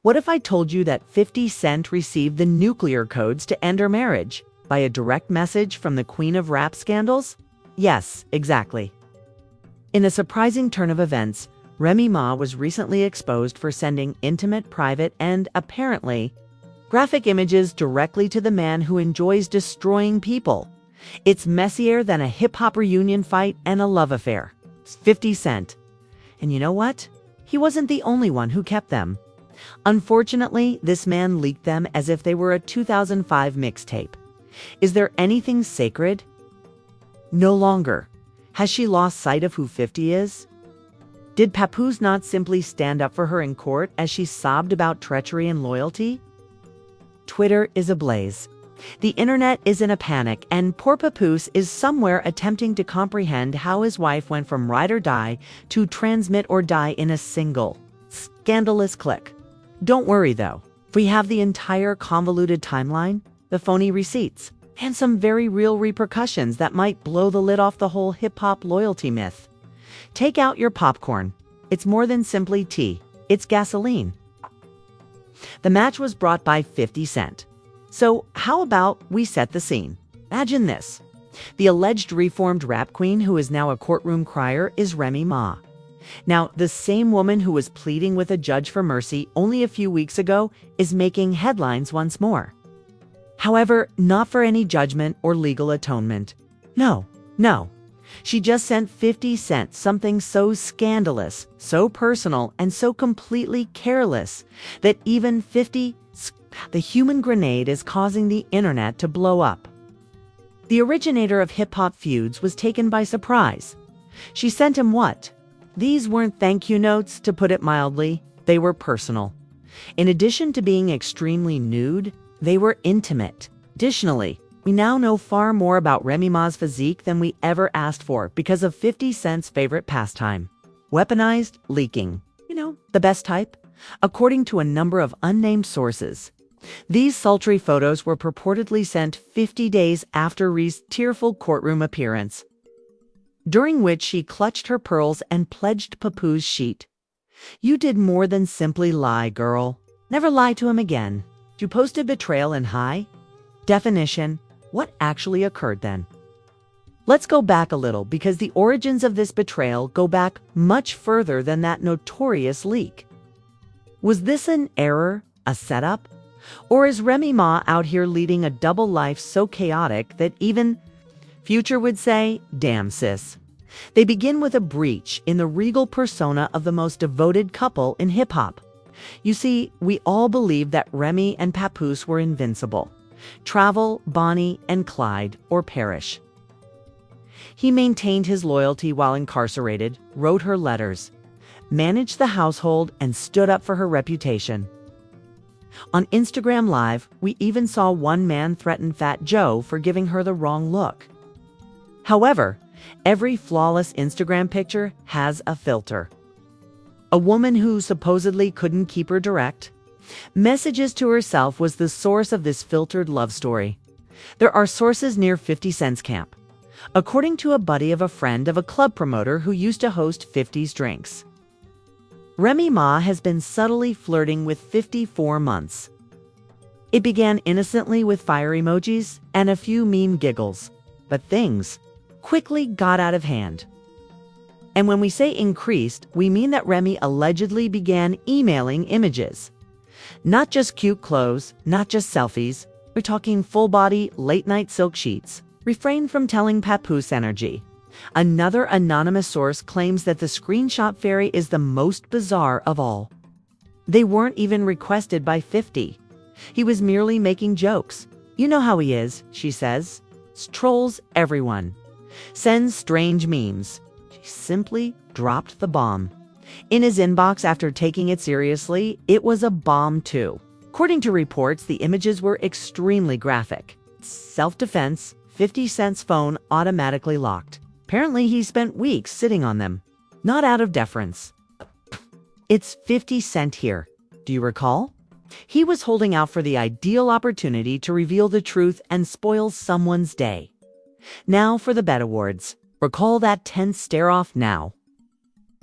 What if I told you that 50 Cent received the nuclear codes to end her marriage by a direct message from the queen of rap scandals? Yes, exactly. In a surprising turn of events, Remy Ma was recently exposed for sending intimate, private, and, apparently, graphic images directly to the man who enjoys destroying people. It's messier than a hip-hop reunion fight and a love affair. 50 Cent. And you know what? He wasn't the only one who kept them. Unfortunately, this man leaked them as if they were a 2005 mixtape. Is there anything sacred? No longer. Has she lost sight of who 50 is? Did Papoose not simply stand up for her in court as she sobbed about treachery and loyalty? Twitter is ablaze. The internet is in a panic, and poor Papoose is somewhere attempting to comprehend how his wife went from ride or die to transmit or die in a single, scandalous click. Don't worry, though. We have the entire convoluted timeline, the phony receipts, and some very real repercussions that might blow the lid off the whole hip-hop loyalty myth. Take out your popcorn. It's more than simply tea. It's gasoline. The match was brought by 50 Cent. So how about we set the scene? Imagine this. The alleged reformed rap queen who is now a courtroom crier is Remy Ma. Now, the same woman who was pleading with a judge for mercy only a few weeks ago is making headlines once more. However, not for any judgment or legal atonement. No. She just sent 50 Cent something so scandalous, so personal, and so completely careless that even 50, the human grenade, is causing the internet to blow up. The originator of hip-hop feuds was taken by surprise. She sent him what? These weren't thank you notes, to put it mildly. They were personal. In addition to being extremely nude, they were intimate. Additionally, we now know far more about Remy Ma's physique than we ever asked for because of 50 Cent's favorite pastime, weaponized leaking. You know, the best type. According to a number of unnamed sources, these sultry photos were purportedly sent 50 days after Rhee's tearful courtroom appearance, during which she clutched her pearls and pledged Papoose sheet. You did more than simply lie, girl. Never lie to him again. You posted betrayal in high definition. What actually occurred then? Let's go back a little because the origins of this betrayal go back much further than that notorious leak. Was this an error, a setup? Or is Remy Ma out here leading a double life so chaotic that even Future would say, damn sis? They begin with a breach in the regal persona of the most devoted couple in hip-hop. You see, we all believed that Remy and Papoose were invincible. Travel, Bonnie, and Clyde, or perish. He maintained his loyalty while incarcerated, wrote her letters, managed the household, and stood up for her reputation. On Instagram Live, we even saw one man threaten Fat Joe for giving her the wrong look. However, every flawless Instagram picture has a filter. A woman who supposedly couldn't keep her direct messages to herself was the source of this filtered love story. There are sources near 50 Cent's camp, according to a buddy of a friend of a club promoter who used to host 50's drinks. Remy Ma has been subtly flirting with 50 for months. It began innocently with fire emojis and a few meme giggles, but things quickly got out of hand. And when we say increased, we mean that Remy allegedly began emailing images. Not just cute clothes, not just selfies. We're talking full-body, late-night silk sheets. Refrain from telling Papoose energy. Another anonymous source claims that the screenshot fairy is the most bizarre of all. They weren't even requested by 50. He was merely making jokes. You know how he is, she says. Trolls everyone. Sends strange memes. She simply dropped the bomb. In his inbox after taking it seriously, it was a bomb too. According to reports, the images were extremely graphic. Self-defense, 50 Cent's phone automatically locked. Apparently, he spent weeks sitting on them. Not out of deference. It's 50 Cent here. Do you recall? He was holding out for the ideal opportunity to reveal the truth and spoil someone's day. Now for the Bet Awards. Recall that tense stare-off now.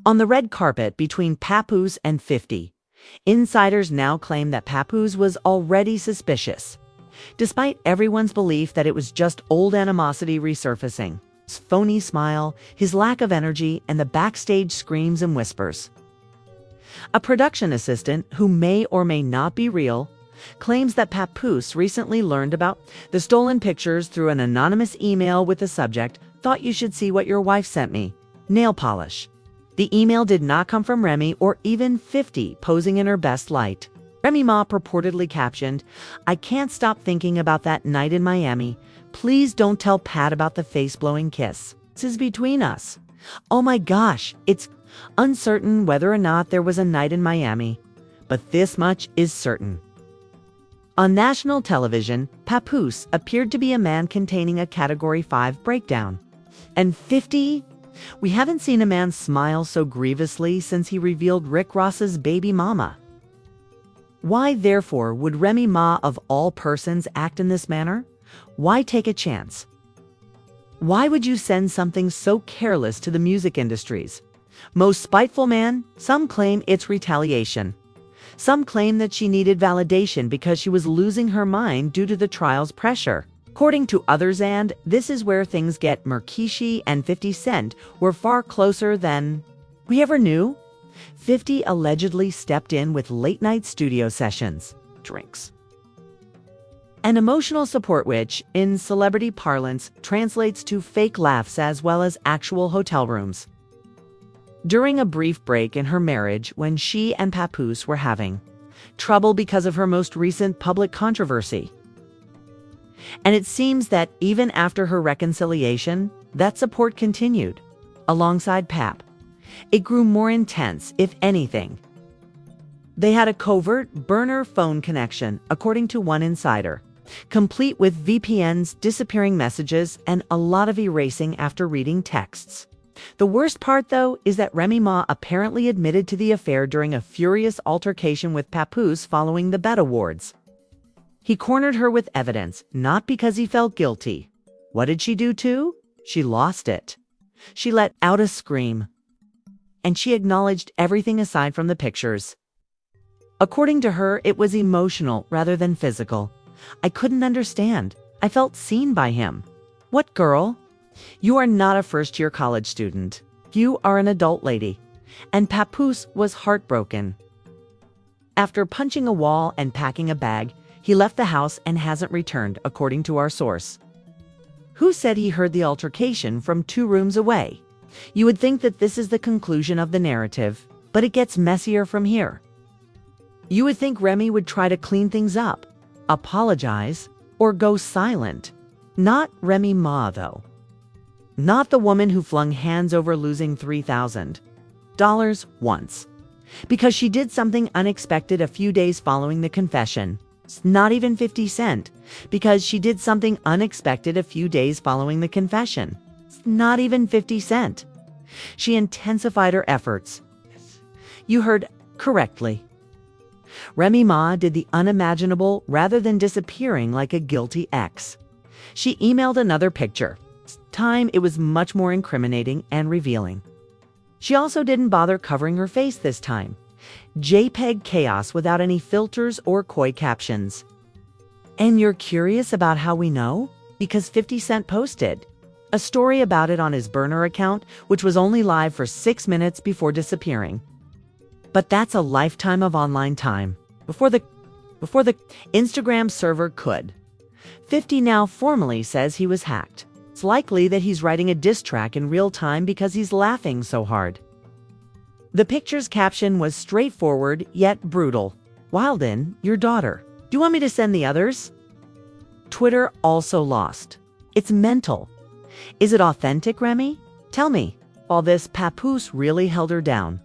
On the red carpet between Papoose and 50, Insiders now claim that Papoose was already suspicious, despite everyone's belief that it was just old animosity resurfacing. His phony smile, his lack of energy, and the backstage screams and whispers. A production assistant, who may or may not be real, claims that Papoose recently learned about the stolen pictures through an anonymous email with the subject, "Thought you should see what your wife sent me. Nail polish." The email did not come from Remy or even 50 posing in her best light. Remy Ma purportedly captioned, "I can't stop thinking about that night in Miami. Please don't tell Pat about the face-blowing kiss. This is between us. Oh my gosh, it's uncertain whether or not there was a night in Miami, but this much is certain." On national television, Papoose appeared to be a man containing a Category 5 breakdown. And 50? We haven't seen a man smile so grievously since he revealed Rick Ross's baby mama. Why, therefore, would Remy Ma of all persons act in this manner? Why take a chance? Why would you send something so careless to the music industries? Most spiteful man, some claim it's retaliation. Some claim that she needed validation because she was losing her mind due to the trial's pressure. According to others, and this is where things get murky, she and 50 Cent were far closer than we ever knew. 50 allegedly stepped in with late-night studio sessions, drinks, and emotional support, which, in celebrity parlance, translates to fake laughs as well as actual hotel rooms. During a brief break in her marriage when she and Papoose were having trouble because of her most recent public controversy. And it seems that even after her reconciliation, that support continued, alongside Pap. It grew more intense, if anything. They had a covert burner phone connection, according to one insider, complete with VPNs, disappearing messages, and a lot of erasing after reading texts. The worst part, though, is that Remy Ma apparently admitted to the affair during a furious altercation with Papoose following the Bet Awards. He cornered her with evidence, not because he felt guilty. What did she do too? She lost it. She let out a scream. And she acknowledged everything aside from the pictures. According to her, it was emotional rather than physical. "I couldn't understand. I felt seen by him." What, girl? You are not a first-year college student. You are an adult lady. And Papoose was heartbroken. After punching a wall and packing a bag, he left the house and hasn't returned, according to our source, who said he heard the altercation from 2 rooms away. You would think that this is the conclusion of the narrative, but it gets messier from here. You would think Remy would try to clean things up, apologize, or go silent. Not Remy Ma, though. Not the woman who flung hands over losing $3,000 once. Because she did something unexpected a few days following the confession. Not even 50 Cent. Because she did something unexpected a few days following the confession. Not even 50 Cent. She intensified her efforts. You heard correctly. Remy Ma did the unimaginable rather than disappearing like a guilty ex. She emailed another picture. This time it was much more incriminating and revealing. She also didn't bother covering her face this time. JPEG chaos without any filters or coy captions. And you're curious about how we know? Because 50 Cent posted a story about it on his burner account, which was only live for 6 minutes before disappearing. But that's a lifetime of online time. Before the Instagram server could. 50 now formally says he was hacked. It's likely that he's writing a diss track in real time because he's laughing so hard. The picture's caption was straightforward yet brutal. "Wilden, your daughter. Do you want me to send the others?" Twitter also lost. It's mental. Is it authentic, Remy? Tell me. All this, Papoose really held her down.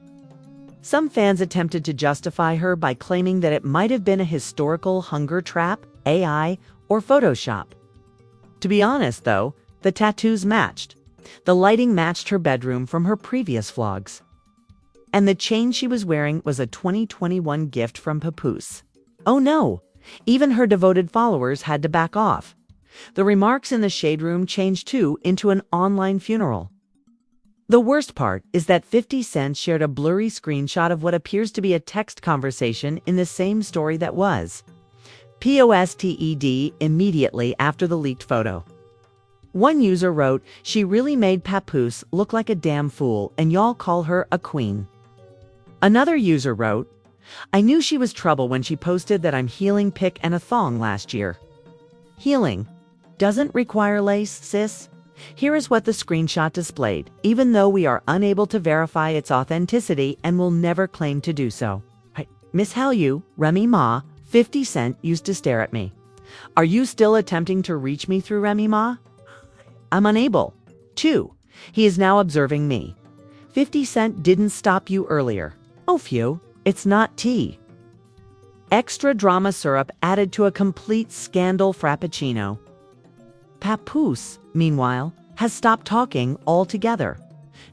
Some fans attempted to justify her by claiming that it might have been a historical hunger trap, AI, or Photoshop. To be honest, though, the tattoos matched. The lighting matched her bedroom from her previous vlogs. And the chain she was wearing was a 2021 gift from Papoose. Oh no! Even her devoted followers had to back off. The remarks in the shade room changed too into an online funeral. The worst part is that 50 Cent shared a blurry screenshot of what appears to be a text conversation in the same story that was posted immediately after the leaked photo. One user wrote, "She really made Papoose look like a damn fool, and y'all call her a queen." Another user wrote, "I knew she was trouble when she posted that I'm healing pic and a thong last year." Healing doesn't require lace, sis. Here is what the screenshot displayed, even though we are unable to verify its authenticity and will never claim to do so. Miss How You, Remy Ma, 50 Cent used to stare at me. Are you still attempting to reach me through Remy Ma? I'm unable. 2. He is now observing me. 50 Cent didn't stop you earlier. Oh phew, it's not tea. Extra drama syrup added to a complete scandal frappuccino. Papoose, meanwhile, has stopped talking altogether.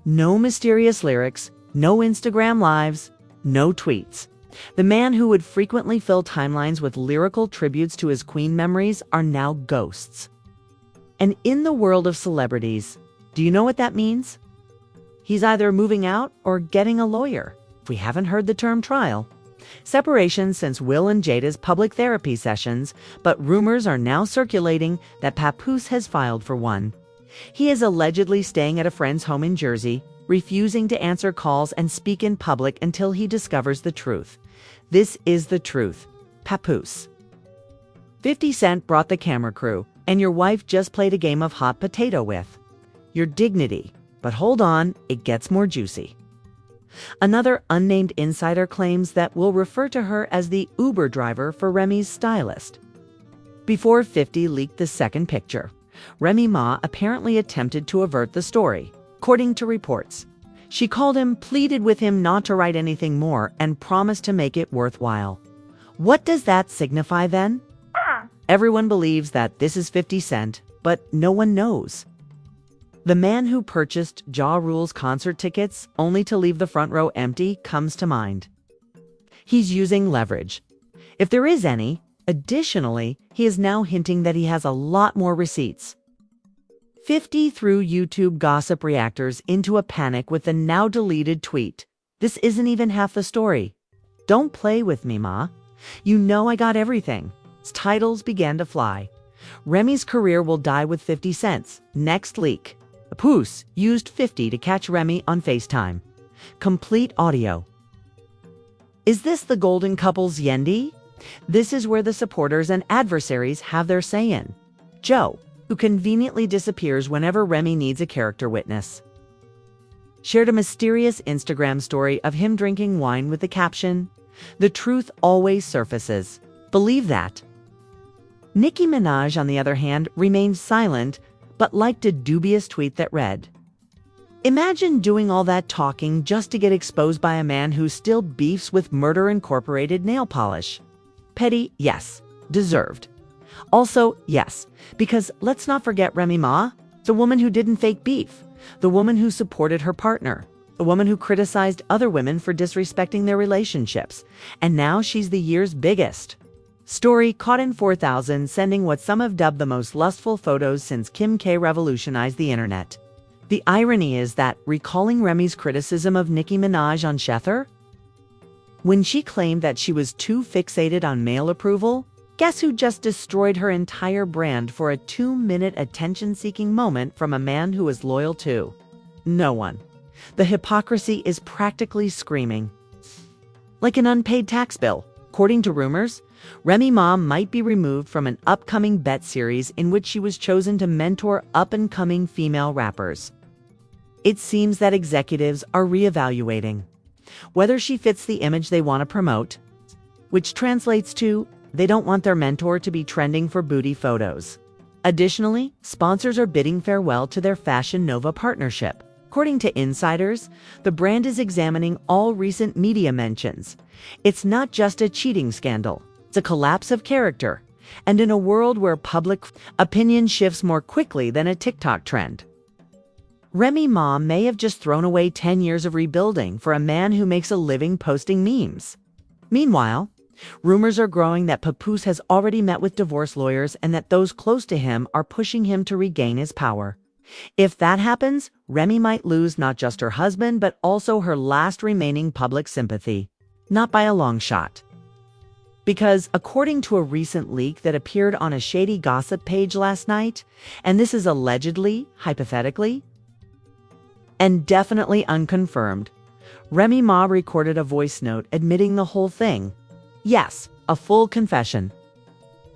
No mysterious lyrics, no Instagram lives, no tweets. The man who would frequently fill timelines with lyrical tributes to his queen memories are now ghosts. And in the world of celebrities, do you know what that means? He's either moving out or getting a lawyer. We haven't heard the term trial. Separation since Will and Jada's public therapy sessions, but rumors are now circulating that Papoose has filed for one. He is allegedly staying at a friend's home in Jersey, refusing to answer calls and speak in public until he discovers the truth. This is the truth. Papoose. 50 Cent brought the camera crew, and your wife just played a game of hot potato with your dignity. But hold on, it gets more juicy. Another unnamed insider claims that we'll refer to her as the Uber driver for Remy's stylist. Before 50 leaked the second picture, Remy Ma apparently attempted to avert the story, according to reports. She called him, pleaded with him not to write anything more, and promised to make it worthwhile. What does that signify then? Everyone believes that this is 50 Cent, but no one knows. The man who purchased Ja Rule's concert tickets only to leave the front row empty comes to mind. He's using leverage, if there is any. Additionally, he is now hinting that he has a lot more receipts. 50 threw YouTube gossip reactors into a panic with the now deleted tweet. This isn't even half the story. Don't play with me, Ma. You know I got everything. Titles began to fly. Remy's career will die with 50 Cent's next leak. Papoose used 50 to catch Remy on FaceTime. Complete audio. Is this the golden couple's Yendi? This is where the supporters and adversaries have their say in. Joe, who conveniently disappears whenever Remy needs a character witness, shared a mysterious Instagram story of him drinking wine with the caption, "The truth always surfaces. Believe that." Nicki Minaj, on the other hand, remained silent, but liked a dubious tweet that read, "Imagine doing all that talking just to get exposed by a man who still beefs with Murder Incorporated nail polish. Petty, yes. Deserved. Also, yes, because let's not forget Remy Ma, the woman who didn't fake beef, the woman who supported her partner, the woman who criticized other women for disrespecting their relationships, and now she's the year's biggest." Story caught in 4,000, sending what some have dubbed the most lustful photos since Kim K revolutionized the internet. The irony is that, recalling Remy's criticism of Nicki Minaj on Shether, when she claimed that she was too fixated on male approval, guess who just destroyed her entire brand for a 2-minute attention-seeking moment from a man who is loyal to no one? The hypocrisy is practically screaming. Like an unpaid tax bill. According to rumors, Remy Ma might be removed from an upcoming Bet series in which she was chosen to mentor up-and-coming female rappers. It seems that executives are reevaluating whether she fits the image they want to promote, which translates to they don't want their mentor to be trending for booty photos. Additionally, sponsors are bidding farewell to their Fashion Nova partnership. According to insiders, the brand is examining all recent media mentions. It's not just a cheating scandal, it's a collapse of character. And in a world where public opinion shifts more quickly than a TikTok trend, Remy Ma may have just thrown away 10 years of rebuilding for a man who makes a living posting memes. Meanwhile, rumors are growing that Papoose has already met with divorce lawyers and that those close to him are pushing him to regain his power. If that happens, Remy might lose not just her husband, but also her last remaining public sympathy. Not by a long shot. Because according to a recent leak that appeared on a shady gossip page last night, and this is allegedly, hypothetically, and definitely unconfirmed, Remy Ma recorded a voice note admitting the whole thing. Yes, a full confession.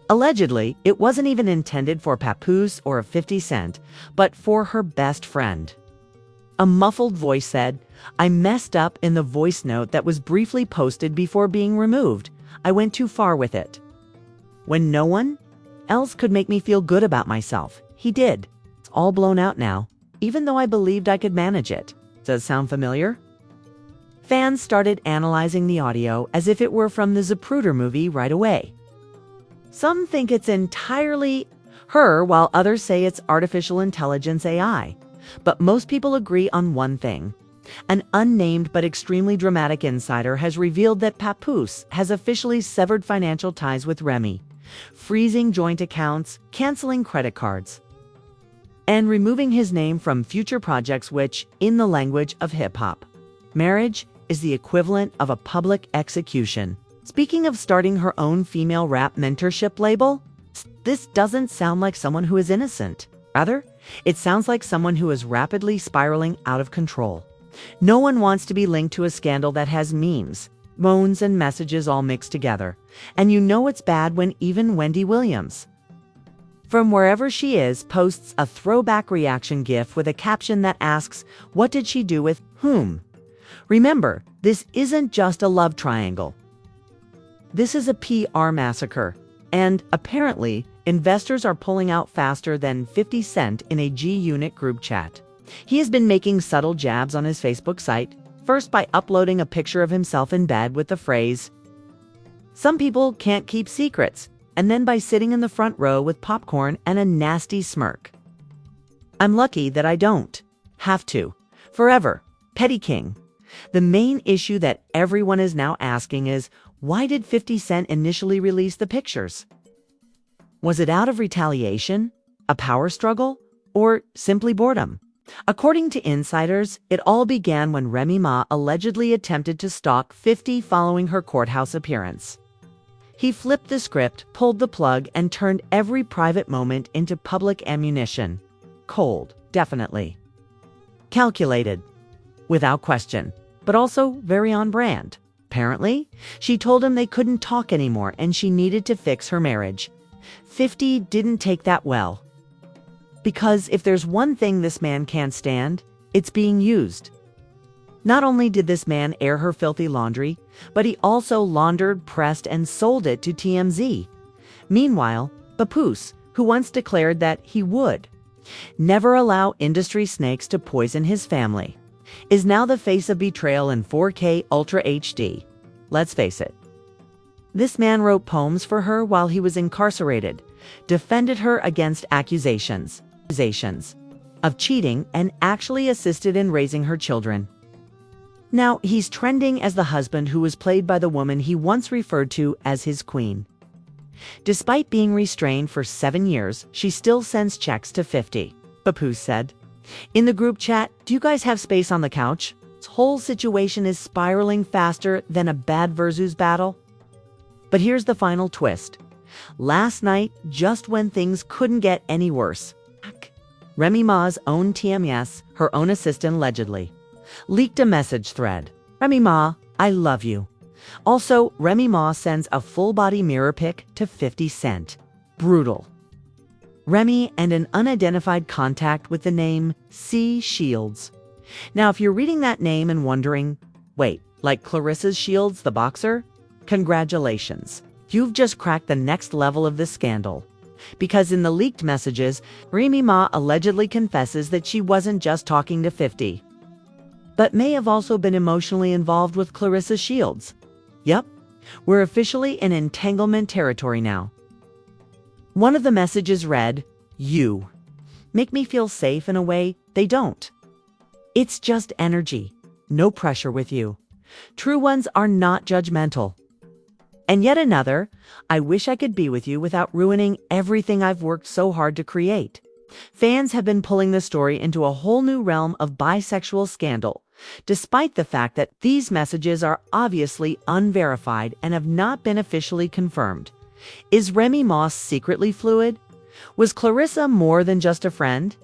Allegedly, it wasn't even intended for Papoose or a 50 Cent, but for her best friend. A muffled voice said, "I messed up in the voice note that was briefly posted before being removed. I went too far with it. When no one else could make me feel good about myself, he did. It's all blown out now, even though I believed I could manage it." Does it sound familiar? Fans started analyzing the audio as if it were from the Zapruder movie right away. Some think it's entirely her, while others say it's artificial intelligence AI. But most people agree on one thing. An unnamed but extremely dramatic insider has revealed that Papoose has officially severed financial ties with Remy, freezing joint accounts, canceling credit cards, and removing his name from future projects which, in the language of hip-hop, marriage is the equivalent of a public execution. Speaking of starting her own female rap mentorship label, this doesn't sound like someone who is innocent. Rather, it sounds like someone who is rapidly spiraling out of control. No one wants to be linked to a scandal that has memes, moans, and messages all mixed together. And you know it's bad when even Wendy Williams, from wherever she is, posts a throwback reaction GIF with a caption that asks, "What did she do with whom?" Remember, this isn't just a love triangle. This is a PR massacre, and apparently, investors are pulling out faster than 50 Cent in a G-Unit group chat. He has been making subtle jabs on his Facebook site, first by uploading a picture of himself in bed with the phrase, "Some people can't keep secrets," and then by sitting in the front row with popcorn and a nasty smirk. "I'm lucky that I don't have to. Forever. Petty King." The main issue that everyone is now asking is, why did 50 Cent initially release the pictures? Was it out of retaliation, a power struggle, or simply boredom? According to insiders, it all began when Remy Ma allegedly attempted to stalk 50 following her courthouse appearance. He flipped the script, pulled the plug, and turned every private moment into public ammunition. Cold, definitely. Calculated, without question, but also very on brand. Apparently, she told him they couldn't talk anymore and she needed to fix her marriage. 50 didn't take that well. Because if there's one thing this man can't stand, it's being used. Not only did this man air her filthy laundry, but he also laundered, pressed, and sold it to TMZ. Meanwhile, Papoose, who once declared that he would never allow industry snakes to poison his family, is now the face of betrayal in 4K Ultra HD. Let's face it. This man wrote poems for her while he was incarcerated, defended her against accusations of cheating, and actually assisted in raising her children. Now, he's trending as the husband who was played by the woman he once referred to as his queen. Despite being restrained for 7 years, she still sends checks to 50, Papoose said. In the group chat, "Do you guys have space on the couch?" This whole situation is spiraling faster than a bad versus battle. But here's the final twist. Last night, just when things couldn't get any worse, Remy Ma's own TMS, her own assistant allegedly, leaked a message thread. "Remy Ma, I love you." Also, Remy Ma sends a full-body mirror pic to 50 Cent. Brutal. Remy and an unidentified contact with the name C. Shields. Now, if you're reading that name and wondering, wait, like Clarissa Shields, the boxer? Congratulations. You've just cracked the next level of this scandal. Because in the leaked messages, Remy Ma allegedly confesses that she wasn't just talking to 50, but may have also been emotionally involved with Clarissa Shields. Yep, we're officially in entanglement territory now. One of the messages read, "You make me feel safe in a way they don't. It's just energy, no pressure with you. True ones are not judgmental." And yet another, "I wish I could be with you without ruining everything I've worked so hard to create." Fans have been pulling the story into a whole new realm of bisexual scandal, despite the fact that these messages are obviously unverified and have not been officially confirmed. Is Remy Ma secretly fluid? Was Clarissa more than just a friend?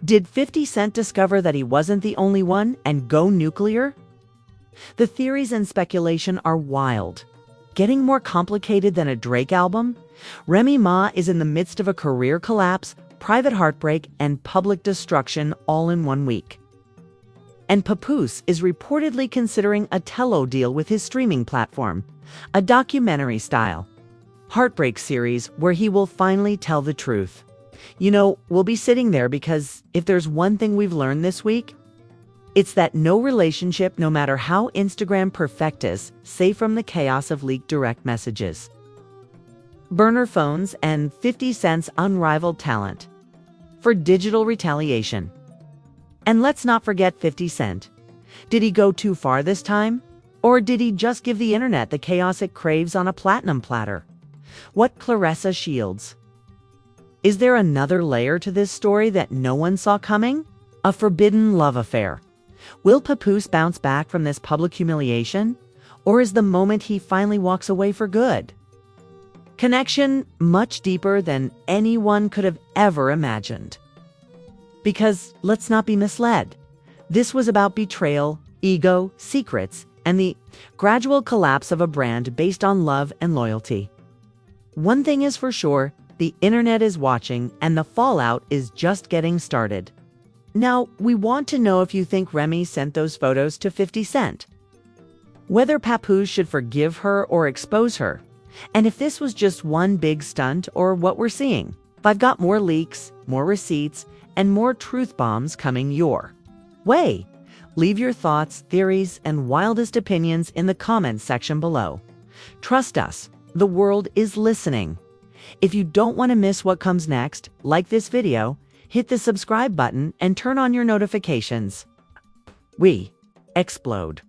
Did 50 Cent discover that he wasn't the only one and go nuclear? The theories and speculation are wild. Getting more complicated than a Drake album? Remy Ma is in the midst of a career collapse, private heartbreak, and public destruction all in 1 week. And Papoose is reportedly considering a Tello deal with his streaming platform, a documentary-style heartbreak series where he will finally tell the truth. You know, we'll be sitting there because if there's one thing we've learned this week, it's that no relationship, no matter how Instagram perfect is, safe from the chaos of leaked direct messages, burner phones, and 50 Cent's unrivaled talent for digital retaliation. And let's not forget 50 Cent. Did he go too far this time? Or did he just give the internet the chaos it craves on a platinum platter? What Clarissa shields? Is there another layer to this story that no one saw coming? A forbidden love affair. Will Papoose bounce back from this public humiliation? Or is the moment he finally walks away for good? Connection much deeper than anyone could have ever imagined. Because, let's not be misled, this was about betrayal, ego, secrets, and the gradual collapse of a brand based on love and loyalty. One thing is for sure, the internet is watching and the fallout is just getting started. Now, we want to know if you think Remy sent those photos to 50 Cent, whether Papoose should forgive her or expose her, and if this was just one big stunt or what we're seeing. I've got more leaks, more receipts, and more truth bombs coming your way. Leave your thoughts, theories, and wildest opinions in the comments section below. Trust us, the world is listening. If you don't want to miss what comes next, like this video, hit the subscribe button and turn on your notifications. We explode.